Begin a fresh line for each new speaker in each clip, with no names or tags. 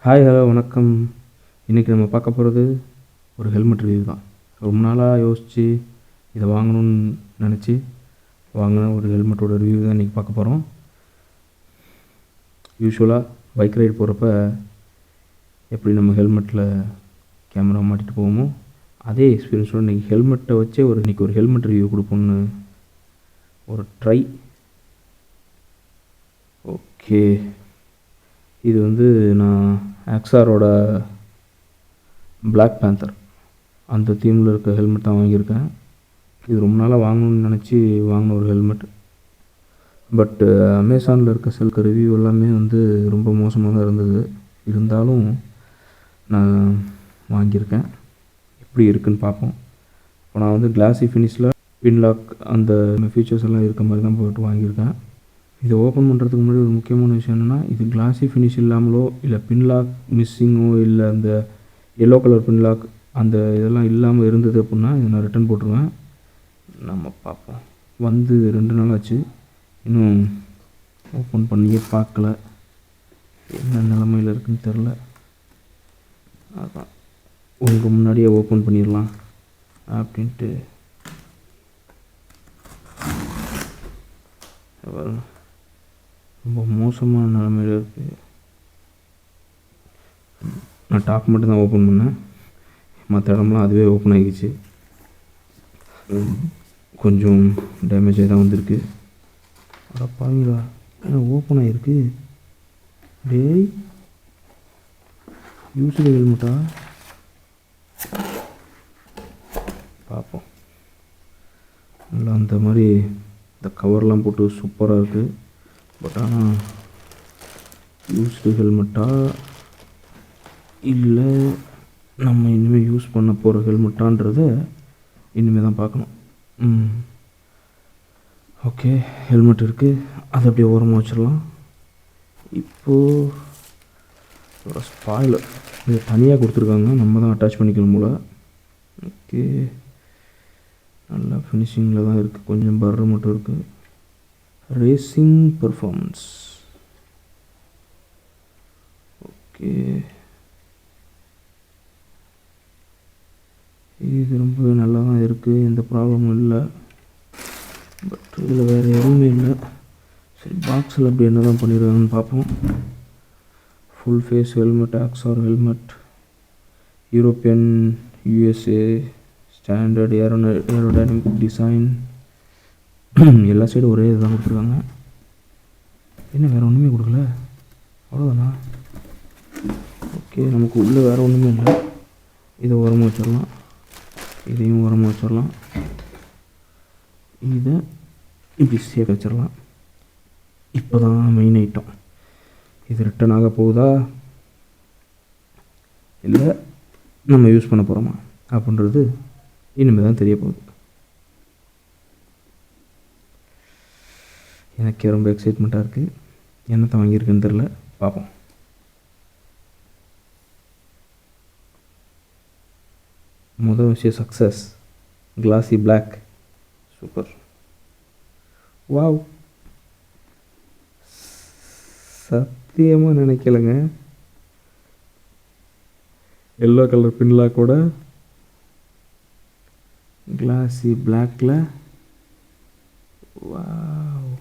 Hi hello வணக்கம். இன்றைக்கி நம்ம பார்க்க போகிறது ஒரு ஹெல்மெட் ரிவ்யூ தான். ரொம்ப நாளாக யோசித்து இதை வாங்கணும்னு நினச்சி வாங்கின ஒரு ஹெல்மெட்டோட ரிவ்யூ தான் இன்றைக்கி பார்க்க போகிறோம். யூஸ்வலாக பைக் ரைடு போகிறப்ப எப்படி நம்ம ஹெல்மெட்டில் கேமரா மாட்டிட்டு போவோமோ அதே எக்ஸ்பீரியன்ஸோடு இன்றைக்கி ஹெல்மெட்டை வச்சே இன்றைக்கி ஒரு ஹெல்மெட் ரிவ்யூ கொடுப்போம்னு ஒரு ட்ரை. ஓகே, இது நான் ஆக்ஸாரோட பிளாக் பேந்தர் அந்த தீமில் இருக்க ஹெல்மெட் தான் வாங்கியிருக்கேன். இது ரொம்ப நாளாக வாங்கணும்னு நினச்சி வாங்கின ஒரு ஹெல்மெட். பட்டு அமேசானில் இருக்க ரிவ்யூ எல்லாமே ரொம்ப மோசமாக தான் இருந்தது. இருந்தாலும் நான் வாங்கியிருக்கேன். எப்படி இருக்குதுன்னு பார்ப்போம். இப்போ நான் கிளாஸி ஃபினிஷில் பின்லாக் அந்த ஃபீச்சர்ஸ் எல்லாம் இருக்க மாதிரி தான் போட்டு வாங்கியிருக்கேன். இதை ஓப்பன் பண்ணுறதுக்கு முன்னாடி ஒரு முக்கியமான விஷயம் என்னென்னா, இது கிளாஸி ஃபினிஷ் இல்லாமலோ இல்லை பின்லாக் மிஸ்ஸிங்கோ இல்லை அந்த எல்லோ கலர் பின்லாக் அந்த இதெல்லாம் இல்லாமல் இருந்தது அப்படின்னா இதை நான் ரிட்டன் போட்டுருவேன். நம்ம பார்ப்போம். 2 நாள் ஆச்சு, இன்னும் ஓப்பன் பண்ணியே பார்க்கல. என்ன நிலமையில் இருக்குதுன்னு தெரில. அதான் உங்களுக்கு முன்னாடியே ஓப்பன் பண்ணிடலாம் அப்படின்ட்டு. ரொம்ப மோசமான நிலமையில் இருக்குது. நான் டாப் மட்டும் தான் ஓப்பன் பண்ணேன், மற்ற இடம்லாம் அதுவே ஓப்பன் ஆகிடுச்சு. கொஞ்சம் டேமேஜாக தான் வந்திருக்கு. அட பாருங்களா, ஏன்னா ஓப்பன் ஆகிருக்கு. டேய், யூஸ்டு ஹெல்மெட்டா? பார்ப்போம். நல்லா அந்த மாதிரி இந்த கவர்லாம் போட்டு சூப்பராக இருக்குது. பட் ஆனால் யூஸ்டு ஹெல்மெட்டா இல்லை நம்ம இனிமேல் யூஸ் பண்ண போகிற ஹெல்மெட்டான்றத இனிமேல் தான் பார்க்கணும். ஓகே, ஹெல்மெட் இருக்குது, அதை அப்படியே ஓரமாக வச்சிடலாம். இப்போது ஸ்பாயிலர் இது தனியாக கொடுத்துருக்காங்க, நம்ம தான் அட்டாச் பண்ணிக்கணும் போல். ஓகே, நல்லா ஃபினிஷிங்கில் தான் இருக்குது, கொஞ்சம் பர்ரு மட்டும் இருக்குது. Racing performance. ஓகே, இது ரொம்ப நல்லா தான் இருக்குது, எந்த ப்ராப்ளமும் இல்லை. பட் இதில் வேறு எதுவுமே இல்லை. சரி, பாக்ஸில் அப்படி என்ன தான் பண்ணிடுறாங்கன்னு பார்ப்போம். Full face helmet, Axor helmet, European USA standard aerodynamic design. எல்லா சைடும் ஒரே இதுதான் கொடுத்துருக்காங்க. என்ன வேறு ஒன்றுமே கொடுக்கல, அவ்வளோதானா? ஓகே, நமக்கு உள்ளே வேறு ஒன்றுமே இல்லை. இதை ஓரமாக வச்சிடலாம், இதையும் ஓரமாக வச்சிடலாம், இதை இப்படி சேர்க்க வச்சிடலாம். இப்போ தான் மெயின் ஐட்டம். இது ரிட்டன் ஆக போகுதா இல்லை நம்ம யூஸ் பண்ண போகிறோமா அப்படின்றது இனிமேல் தான் தெரிய போகுது. எனக்கே ரொம்ப எக்ஸைட்மெண்ட்டாக இருக்குது. என்னத்தை வாங்கியிருக்குன்னு தெரில, பார்ப்போம். முதல் விஷயம் success. Classy black, super. Wow, சத்தியமாக நினைக்கலைங்க எல்லோ கலர் பின்லாக்கோட கிளாஸி பிளாக்கில். வாவ்,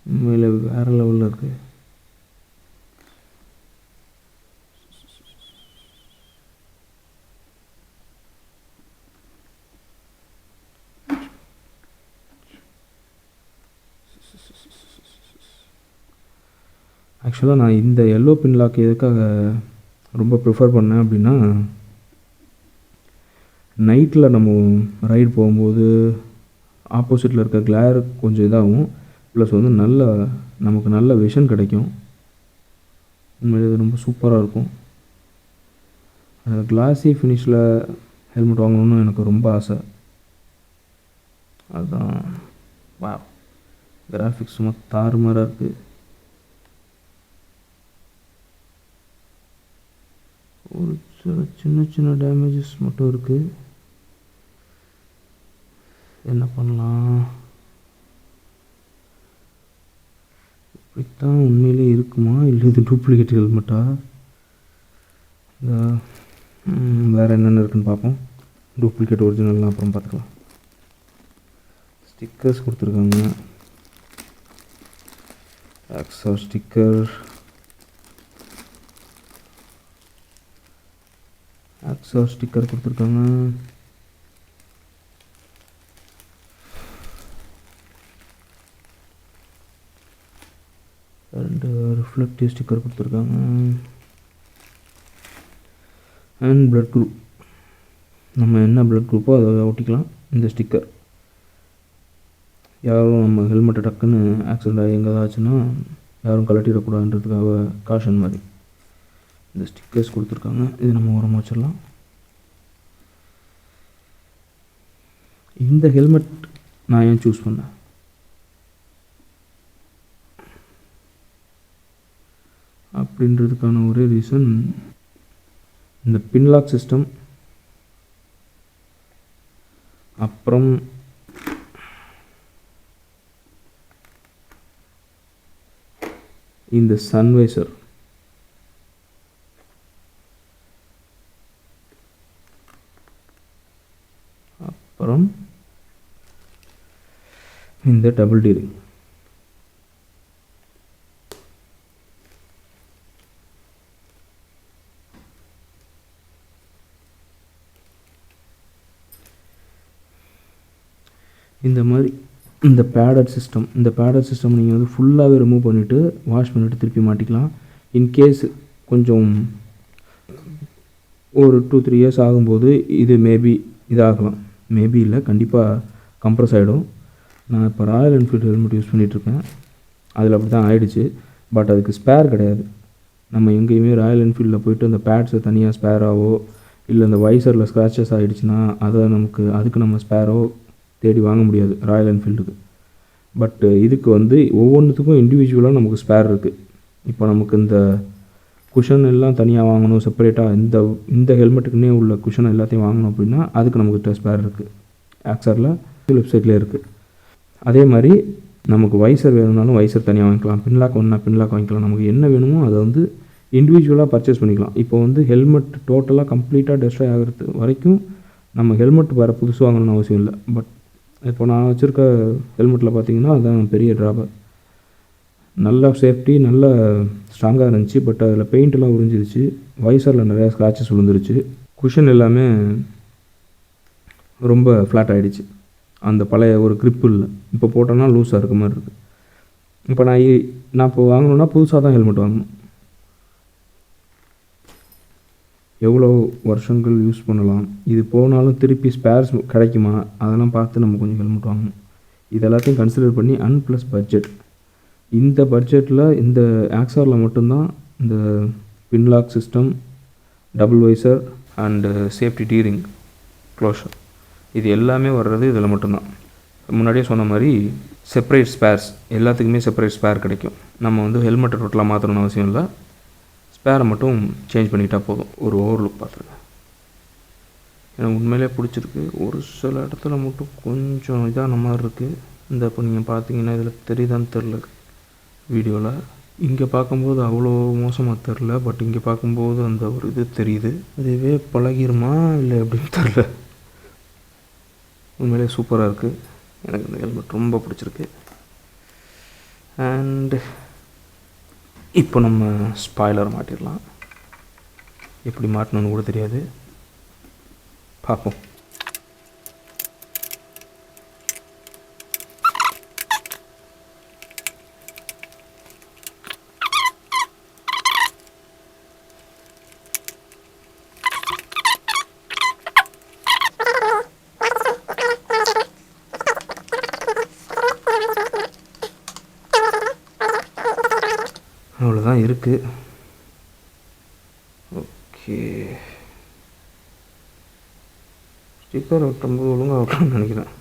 உண்மையில் வேறு லெவலில் இருக்குது. ஆக்சுவலாக நான் இந்த எல்லோ பின்லாக் எதுக்காக ரொம்ப ப்ரிஃபர் பண்ணேன் அப்படின்னா, நைட்டில் நம்ம ரைடு போகும்போது ஆப்போசிட்டில் இருக்க கிளேர் கொஞ்சம் இதாகும், ப்ளஸ் நமக்கு நல்ல விஷன் கிடைக்கும். உண்மையிலே இது ரொம்ப சூப்பராக இருக்கும். கிளாஸி ஃபினிஷில் ஹெல்மெட் வாங்கணுன்னு எனக்கு ரொம்ப ஆசை. அதுதான். வா, கிராஃபிக்ஸ் சும்மா தாறுமாறாக இருக்குது. ஒரு சின்ன சின்ன டேமேஜஸ் மட்டும் இருக்குது. என்ன பண்ணலாம்? இப்படித்தான் உண்மையிலே இருக்குமா இல்லை இது டூப்ளிகேட் ஹெல்மெட்டா? வேறு என்னென்ன இருக்குதுன்னு பார்ப்போம். டூப்ளிகேட் ஒரிஜினல்லாம் அப்புறம் பார்த்துக்கலாம். ஸ்டிக்கர்ஸ் கொடுத்துருக்காங்க. Axor ஸ்டிக்கர், Axor ஸ்டிக்கர் கொடுத்துருக்காங்க. ரெண்டு ரிஃப்ளெக்டிவ் ஸ்டிக்கர் கொடுத்துருக்காங்க. அண்ட் பிளட் குரூப், நம்ம என்ன பிளட் குரூப்போ அதை ஒட்டிக்கலாம். இந்த ஸ்டிக்கர் யாரும் நம்ம ஹெல்மெட்டை டக்குன்னு ஆக்சிடெண்ட் ஆகி எங்கே ஆச்சுன்னா யாரும் கலட்டிடக்கூடாதுன்றதுக்காக காஷன் மாதிரி இந்த ஸ்டிக்கர்ஸ் கொடுத்துருக்காங்க. இது நம்ம ஓரமாக வச்சிடலாம். இந்த ஹெல்மெட் நான் ஏன் சூஸ் பண்ணேன் அப்படின்றதுக்கான ஒரே ரீசன், இந்த பின்லாக் சிஸ்டம், அப்புறம் இந்த சன்வைசர், அப்புறம் இந்த டபுள் டீரிங். இந்த மாதிரி இந்த பேடட் சிஸ்டம் நீங்கள் வந்து ஃபுல்லாகவே ரிமூவ் பண்ணிவிட்டு வாஷ் பண்ணிவிட்டு திருப்பி மாட்டிக்கலாம். இன்கேஸ் கொஞ்சம் ஒரு 2-3 இயர்ஸ் ஆகும்போது இது மேபி இதாகலாம், மேபி இல்லை கண்டிப்பாக கம்ப்ரஸ் ஆகிடும். நான் இப்போ ராயல் என்ஃபீல்டு ஹெல்மெட் யூஸ் பண்ணிகிட்ருக்கேன், அதில் அப்படி தான் ஆகிடுச்சு. பட் அதுக்கு ஸ்பேர் கிடையாது. நம்ம எங்கேயுமே ராயல் என்ஃபீல்டில் போய்ட்டு அந்த பேட்ஸை தனியாக ஸ்பேராவோ இல்லை அந்த வைசரில் ஸ்க்ராச்சஸ் ஆகிடுச்சுன்னா அதுக்கு நம்ம ஸ்பேரோ தேடி வாங்க முடியாது ராயல் என்ஃபீல்டுக்கு. பட்டு இதுக்கு வந்து ஒவ்வொன்றுத்துக்கும் இண்டிவிஜுவலாக நமக்கு ஸ்பேர் இருக்குது. இப்போ நமக்கு இந்த குஷன் எல்லாம் தனியாக வாங்கணும் செப்பரேட்டாக, இந்த ஹெல்மெட்டுக்குன்னே உள்ள குஷன் எல்லாத்தையும் வாங்கணும் அப்படின்னா அதுக்கு நமக்கு ஸ்பேர் இருக்குது. ஆக்சரில் வெப்சைட்லேயே இருக்குது. அதே மாதிரி நமக்கு வைசர் வேணும்னாலும் வைசர் தனியாக வாங்கிக்கலாம், பின்லாக் வேணும்னா பின்லாக் வாங்கிக்கலாம். நமக்கு என்ன வேணுமோ அதை வந்து இண்டிவிஜுவலாக பர்ச்சேஸ் பண்ணிக்கலாம். இப்போ வந்து ஹெல்மெட் டோட்டலாக கம்ப்ளீட்டாக டெஸ்ட்ராய் ஆகிறது வரைக்கும் நம்ம ஹெல்மெட் வேறு புதுசு வாங்கணும்னு அவசியம் இல்லை. பட் இப்போ நான் வச்சுருக்க ஹெல்மெட்டில் பார்த்தீங்கன்னா அதுதான் பெரிய ட்ராபேக். நல்ல சேஃப்டி, நல்ல ஸ்ட்ராங்காக இருந்துச்சு. பட் அதில் பெயிண்ட்டெல்லாம் உறிஞ்சிருச்சு, வைசரில் நிறையா ஸ்க்ராச்சஸ் விழுந்துருச்சு, குஷன் எல்லாமே ரொம்ப ஃப்ளாட் ஆகிடுச்சு. அந்த பழைய ஒரு க்ரிப்பு இல்லை, இப்போ போட்டோன்னா லூஸாக இருக்க மாதிரி இருக்குது. இப்போ நான் இப்போ வாங்கணுன்னா புதுசாக தான் ஹெல்மெட் வாங்கணும். எவ்வளோ வருஷங்கள் யூஸ் பண்ணலாம், இது போனாலும் திருப்பி ஸ்பேர்ஸ் கிடைக்குமா, அதெல்லாம் பார்த்து நம்ம கொஞ்சம் ஹெல்மெட் வாங்கணும். இது எல்லாத்தையும் கன்சிடர் பண்ணி ப்ளஸ் பட்ஜெட், இந்த பட்ஜெட்டில் இந்த ஆக்சாரில் மட்டும்தான் இந்த Pinlock system, double visor and safety D ring closure இது எல்லாமே வர்றது இதில் மட்டும்தான். முன்னாடியே சொன்ன மாதிரி செப்பரேட் ஸ்பேர்ஸ், எல்லாத்துக்குமே செப்பரேட் ஸ்பேர் கிடைக்கும். நம்ம வந்து ஹெல்மெட்டை டோட்டலாக மாற்றணும்னு அவசியம் இல்லை, ஸ்பேரை மட்டும் சேஞ்ச் பண்ணிக்கிட்டால் போதும். ஒரு ஓவர்லுக் பார்த்துருங்க, எனக்கு உண்மையிலே பிடிச்சிருக்கு. ஒரு சில இடத்துல மட்டும் கொஞ்சம் இதான மாதிரி இருக்குது. இந்த இப்போ நீங்கள் பார்த்தீங்கன்னா இதில் தெரியுதான்னு தெரில வீடியோவில், இங்கே பார்க்கும்போது அவ்வளோ மோசமாக தெரில, பட் இங்கே பார்க்கும்போது அந்த ஒரு இது தெரியுது. இதுவே பழகிருமா இல்லை எப்படின்னு தெரில. உண்மையிலே சூப்பராக இருக்குது, எனக்கு இந்த ஹெல்மெட் ரொம்ப பிடிச்சிருக்கு. அண்டு இப்போ நம்ம ஸ்பாய்லர் மாட்டிடலாம். எப்படி மாட்டணும்னு கூட தெரியாது, பார்ப்போம். அவ்வளோதான் இருக்குது. ஓகே, ஸ்டிக்கர் ஒட்டும்போது ஒழுங்காக ஒட்டணும்னு நினைக்கிறேன்.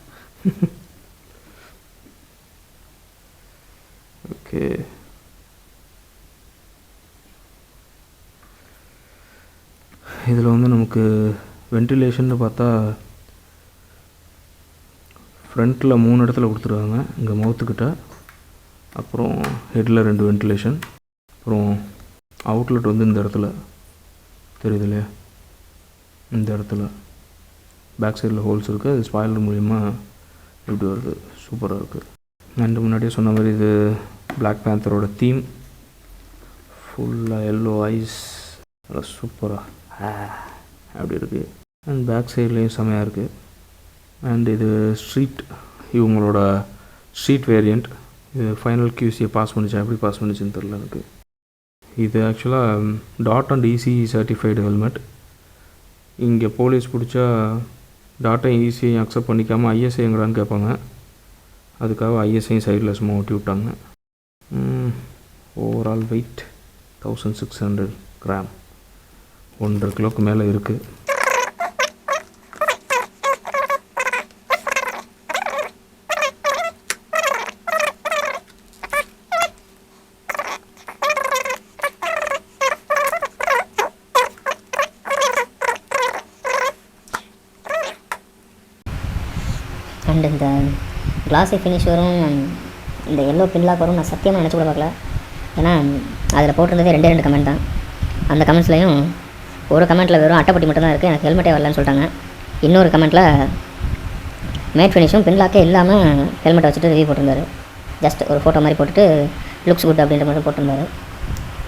ஓகே, இதில் வந்து நமக்கு வென்டிலேஷன் பார்த்தா ஃப்ரண்ட்டில் 3 இடத்துல கொடுத்துருக்காங்க. இங்கே மவுத்துக்கிட்ட அப்புறம் ஹெட்டில் 2 வென்டிலேஷன். அப்புறம் அவுட்லெட் வந்து இந்த இடத்துல தெரியுது இல்லையா, இந்த இடத்துல பேக் சைடில் ஹோல்ஸ் இருக்குது. அது ஸ்பாயிலர் மூலிமா இப்படி வருது, சூப்பராக இருக்குது. அண்ட் முன்னாடியே சொன்ன மாதிரி இது பிளாக் பேந்தரோட தீம், ஃபுல்லாக எல்லோ ஐஸ், நல்லா சூப்பராக அப்படி இருக்குது. அண்ட் பேக் சைட்லேயும் செமையாக இருக்குது. அண்ட் இது ஸ்ட்ரீட், இவங்களோட ஸ்ட்ரீட் வேரியண்ட். இது ஃபைனல் QCயை பாஸ் பண்ணிச்சு, எப்படி பாஸ் பண்ணிச்சுன்னு தெரில எனக்கு. இது ஆக்சுவலாக dot and ECE certified helmet. இங்கே போலீஸ் பிடிச்சா டாட்டையும் ECஐயும் அக்செப்ட் பண்ணிக்காமல் ISஐங்கிறான்னு கேட்பாங்க. அதுக்காக ISஐயும் சைடில் சும்மா ஒட்டி விட்டாங்க. ஓவரால் வெயிட் 1600 கிராம், 1.5 கிலோக்கு மேலே இருக்குது.
அண்ட் இந்த கிளாஸி ஃபினிஷ் வரும், இந்த எல்லோ பின்லாக் வரும் நான் சத்தியமாக நினச்சி கூட பார்க்கல. ஏன்னா அதில் போட்டிருந்ததே 2 கமெண்ட் தான். அந்த கமெண்ட்ஸ்லையும் ஒரு கமெண்ட்டில் வெறும் அட்டைப்பட்டி மட்டும் தான் இருக்குது, எனக்கு ஹெல்மெட்டே வரலன்னு சொல்லிட்டாங்க. இன்னொரு கமெண்ட்டில் மேட் ஃபினிஷும் பின்லாக்கே இல்லாமல் ஹெல்மெட்டை வச்சுட்டு ரிவ்யூ போட்டிருந்தாரு. ஜஸ்ட் ஒரு ஃபோட்டோ மாதிரி போட்டுட்டு லுக்ஸ் குட் அப்படின்ற மாதிரி போட்டிருந்தாரு.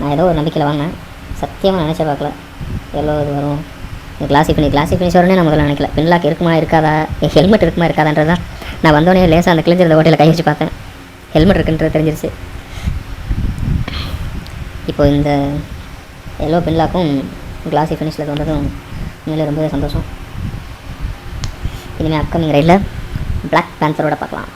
நான் ஏதோ ஒரு நம்பிக்கையில் வாங்கினேன், சத்தியமாக நினச்சே பார்க்கல எவ்வளோ இது வரும். கிளாஸி ஃபினிஷ் வரும்னே நான் முதல்ல நினைக்கல. பின்லாக் இருக்குமா இருக்காதா, ஹெல்மெட் இருக்குமா இருக்காதான்றது தான் நான் வந்தோடனே லேசாக அந்த கிழிஞ்சிருந்த ஓட்டையில் கை வச்சு பார்த்தேன், ஹெல்மெட் இருக்குன்றது தெரிஞ்சிருச்சு. இப்போது இந்த எல்லோ பின்லாக்கும் கிளாஸி ஃபினிஷில் வந்ததும் உண்மையிலே ரொம்பவே சந்தோஷம். இனிமேல் அப்கமிங் ரைடில் பிளாக் பேந்தரோட பார்க்கலாம்.